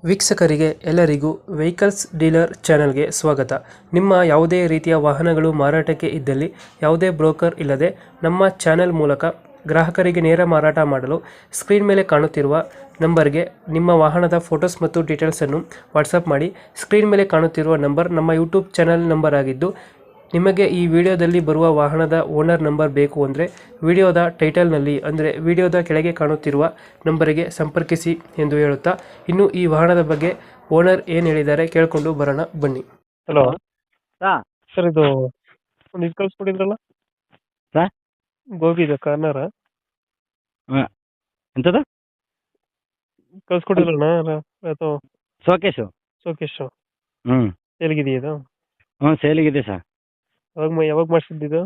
ವೀಕ್ಷಕರಿಗೆ ಎಲ್ಲರಿಗೂ vehicles dealer ಚಾನೆಲ್ಗೆ ಸ್ವಾಗತ. ನಿಮ್ಮ ಯಾವುದೇ ರೀತಿಯ ವಾಹನಗಳು ಮಾರಾಟಕ್ಕೆ ಇದ್ದಲ್ಲಿ ಯಾವುದೇ ಬ್ರೋಕರ್ ಇಲ್ಲದೆ ನಮ್ಮ ಚಾನೆಲ್ ಮೂಲಕ ಗ್ರಾಹಕರಿಗೆ ನೇರ ಮಾರಾಟ ಮಾಡಲು ಸ್ಕ್ರೀನ್ ಮೇಲೆ ಕಾಣುತ್ತಿರುವ ನಂಬರ್ಗೆ ನಿಮ್ಮ ವಾಹನದ ಫೋಟೋಸ್ ಮತ್ತು ಡೀಟೇಲ್ಸನ್ನು ವಾಟ್ಸಪ್ ಮಾಡಿ. ಸ್ಕ್ರೀನ್ ಮೇಲೆ ಕಾಣುತ್ತಿರುವ ನಂಬರ್ ನಮ್ಮ ಯೂಟ್ಯೂಬ್ ಚಾನೆಲ್ ನಂಬರ್ ಆಗಿದ್ದು, ನಿಮಗೆ ಈ ವಿಡಿಯೋದಲ್ಲಿ ಬರುವ ವಾಹನದ ಓನರ್ ನಂಬರ್ ಬೇಕು ಅಂದರೆ ವಿಡಿಯೋದ ಟೈಟಲ್ನಲ್ಲಿ ಅಂದರೆ ವಿಡಿಯೋದ ಕೆಳಗೆ ಕಾಣುತ್ತಿರುವ ನಂಬರಿಗೆ ಸಂಪರ್ಕಿಸಿ ಎಂದು ಹೇಳುತ್ತಾ, ಇನ್ನು ಈ ವಾಹನದ ಬಗ್ಗೆ ಓನರ್ ಏನು ಹೇಳಿದ್ದಾರೆ ಕೇಳಿಕೊಂಡು ಬರೋಣ ಬನ್ನಿ. ಹಲೋ ಹಾ ಸರ್, ಇದು ಒಂದು ಇದು ಕಳಿಸ್ಕೊಟ್ಟಿದ್ರಲ್ಲ ಸರ್ ಗೋಬಿ ಇದು ಕಾರ್ನರ ಎಂಥದ್ದು ಕಳಿಸ್ಕೊಟ್ಟಿದ್ರಣ್ಣ ಅಥವಾ ಶೋಕೇಶು ಸೋಕೇಶ್ ಹ್ಞೂ ಎಲ್ಲಿಗಿದೆಯಾ ಇದು? ಹ್ಞೂ ಸೇಲಿಗಿದೆ ಸರ್. ಯಾವಾಗ ಮಾಡಿಸಿದ್ದು?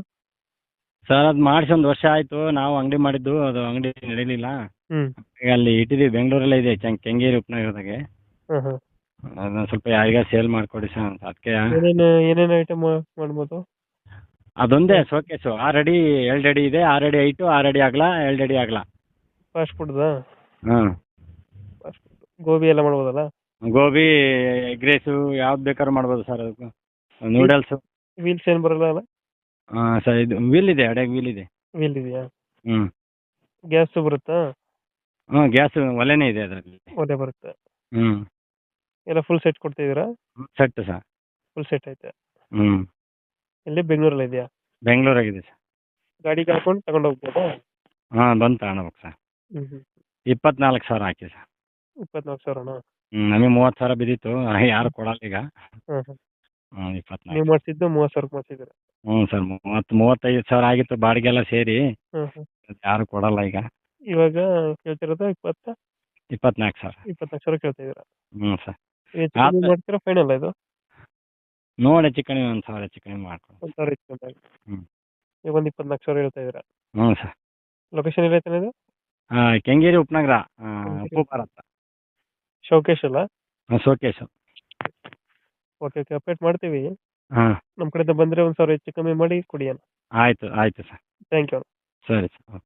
ಸರ್ ಅದು ಮಾಡಿಸಿ ಒಂದು ವರ್ಷ ಆಯಿತು. ನಾವು ಅಂಗಡಿ ಮಾಡಿದ್ದು, ಅದು ಅಂಗಡಿ ನಡೀಲಿಲ್ಲ. ಹ್ಞೂ ಈಗ ಅಲ್ಲಿ ಇಟ್ಟಿದ್ದೀವಿ, ಬೆಂಗಳೂರಲ್ಲೇ ಇದೆ, ಕೆಂಗೇರಿ ಉಪನಗರದಾಗೆ. ಹಾಂ ಹಾಂ. ಅದನ್ನ ಸ್ವಲ್ಪ ಯಾರಿಗ ಸೇಲ್ ಮಾಡಿಕೊಡಿ ಸರ್ ಅಂತ. ಅದಕ್ಕೆ ಏನೇನು ಐಟಮ್ ಮಾಡ್ಬೋದು? ಅದೊಂದೇ ಶೋಕೇಶು. 6 ಅಡಿ 2 ಅಡಿ ಇದೆ, 6 ಅಡಿ ಹೈಟು, 6 ಅಡಿ ಅಗಲ, 2 ಅಡಿ ಅಗಲ. ಫಾಸ್ಟ್ ಫುಡ್ದಾ? ಹ್ಞೂ. ಫಾಸ್ಟ್ ಫುಡ್ ಗೋಬಿ ಎಲ್ಲ ಮಾಡ್ಬೋದಲ್ಲ? ಗೋಬಿ, ಎಗ್ ರೈಸು, ಯಾವ್ದು ಬೇಕಾದ್ರೂ ಮಾಡ್ಬೋದು ಸರ್. ಅದಕ್ಕೆ ನೂಡಲ್ಸು. ವೀಲ್ಸ್ ಏನು ಬರಲ್ಲ ಅಲ್ಲ? ಹಾಂ ಸರ್, ಇದು ವೀಲ್ ಇದೆ, ಅಡಿಯಾಗ ವೀಲ್ ಇದೆ. ವೀಲ್ ಇದೆಯಾ? ಹ್ಞೂ ಗ್ಯಾಸು ಬರುತ್ತಾ? ಹ್ಞೂ ಗ್ಯಾಸ್ ಒಲೆನೇ ಇದೆ ಅದರಲ್ಲಿ. ಒಲೆ ಬರುತ್ತೆ. ಹ್ಞೂ ಎಲ್ಲ ಫುಲ್ ಸೆಟ್ ಕೊಡ್ತಿದ್ದೀರಾ? Set sir. ಫುಲ್ ಸೆಟ್ ಐತೆ. ಹ್ಞೂ ಇಲ್ಲಿ ಬೆಂಗಳೂರಲ್ಲಿ ಇದೆಯಾ? ಬೆಂಗಳೂರಾಗಿದೆ ಸರ್. ಗಾಡಿಗೆ ಹಾಕೊಂಡು ತಗೊಂಡು ಹೋಗ್ಬೋದಾ? ಹಾಂ ಬಂದು ತಗೊಂಡೋಗ್ಬೇಕು ಸರ್. ಹ್ಞೂ ಹ್ಞೂ. 24,000 ಹಾಕಿ ಸರ್. 24,000ನಾ? ನಮಗೆ 30,000 ಬಿದ್ದಿತ್ತು, ಯಾರು ಕೊಡಲ್ಲ ಈಗ. ಹಾಂ ಹಾಂ. 24. ನೀವು ಮಾಡಿಸಿದ್ದು 30,000 ಮಾಡಿಸಿದ್ದೀರಾ? ಹ್ಞೂ ಸರ್, 35,000 ಆಗಿತ್ತು ಬಾಡಿಗೆ ಎಲ್ಲ ಸೇರಿ. ಹಾಂ ಹಾಂ. ಯಾರು ಕೊಡಲ್ಲ ಈಗ. ಇವಾಗ ಕೇಳ್ತಿರೋದು 24,000. 24,000 ಕೇಳ್ತಿದ್ದೀರಾ? ಹ್ಞೂ ಸರ್. ಹೆಚ್ಚು ಕಮ್ಮಿ ಮಾಡ್ತೀರಾ ಫೈನಲ್ ಇದು? ನೋಡಿ ಹೆಚ್ಚು ಕಡಿಮೆ 1,000 ಹೆಚ್ಚು ಕಡಿಮೆ ಮಾಡ್ಕೊಡಿ. 1,000 ಹೆಚ್ಚು ಕಮ್ಮಿ ಆಗುತ್ತೆ. ಹ್ಞೂ. ಈಗ ಒಂದು 24,000 ಹೇಳ್ತಾ ಇದ್ದೀರಾ? ಹ್ಞೂ ಸರ್. ಲೊಕೇಶನ್ ಎಲ್ಲೈತೆ ಇದು? ಕೆಂಗೇರಿ ಉಪನಗರ, ಉಪ್ಪು ಭಾರತ. ಶೋಕೇಶ್ ಅಲ್ಲ? ಶೋಕೇಶು. ಓಕೆ ಓಕೆ, ಅಪ್ಡೇಟ್ ಮಾಡ್ತೀವಿ. ಹಾಂ ನಮ್ಮ ಕಡೆಯಿಂದ ಬಂದರೆ 1,000 ಹೆಚ್ಚು ಕಮ್ಮಿ ಮಾಡಿ ಕೊಡಿ ಅಣ್ಣ. ಆಯಿತು ಸರ್. Thank you. ಸರಿ ಸರ್.